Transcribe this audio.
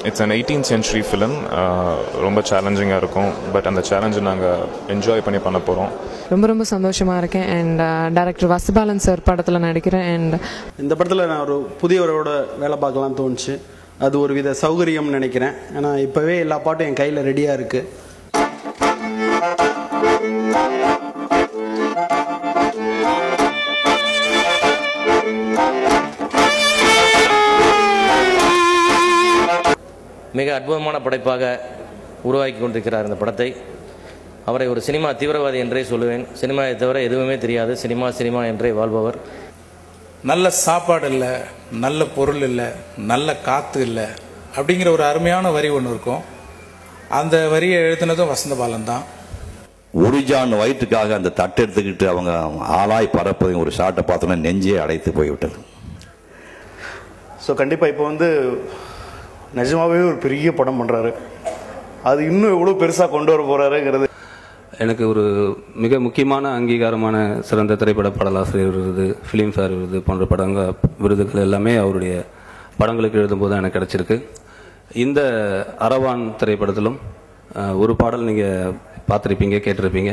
It's an 18th century film. ரொம்ப சேலஞ்சிங்காக இருக்கும். But அந்த சேலஞ்சை நாங்கள் என்ஜாய் பண்ண போகிறோம். ரொம்ப சந்தோஷமாக இருக்கேன். அண்ட் டைரக்டர் வசுபாலன் சார் படத்தில் நடிக்கிறேன். அண்ட் இந்த படத்தில் நான் ஒரு புதியவரோட வேலை பார்க்கலாம்னு தோணுச்சு. அது ஒரு வித சௌகரியம்னு நினைக்கிறேன். ஏன்னா இப்போவே எல்லா பாட்டும் என் கையில் ரெடியாக இருக்குது. மிக அற்புதமான படைப்பாக உருவாக்கி கொண்டிருக்கிறார் இந்த படத்தை. அவரை ஒரு சினிமா தீவிரவாதி என்றே சொல்லுவேன். சினிமாவை தவிர எதுவுமே தெரியாது, சினிமா என்றே வாழ்பவர். நல்ல சாப்பாடு இல்லை, நல்ல பொருள் இல்லை, நல்ல காற்று இல்லை அப்படிங்கிற ஒரு அருமையான வரி ஒன்று இருக்கும். அந்த வரியை எழுதினதும் வசந்தபாலன் தான். ஒரு ஜான் வயிற்றுக்காக அந்த தட்டை எடுத்துக்கிட்டு அவங்க ஆளாய் பறப்பதையும் ஒரு ஷாட்டை பார்த்தோன்னா நெஞ்சே அடைத்து போய்விட்டது. ஸோ கண்டிப்பாக இப்போ நிஜமாகவே ஒரு பெரிய படம் பண்ணுறாரு. அது இன்னும் எவ்வளோ பெருசாக கொண்டு வர போகிறாருங்கிறது எனக்கு ஒரு மிக முக்கியமான அங்கீகாரமான சிறந்த திரைப்பட பாடலாசிரியர் விருது, ஃபிலிம்ஃபேர் விருது போன்ற விருதுகள் எல்லாமே அவருடைய படங்களுக்கு எழுதும்போது தான் எனக்கு கிடச்சிருக்கு. இந்த அரவான் திரைப்படத்திலும் ஒரு பாடல் நீங்கள் பார்த்துருப்பீங்க, கேட்டிருப்பீங்க.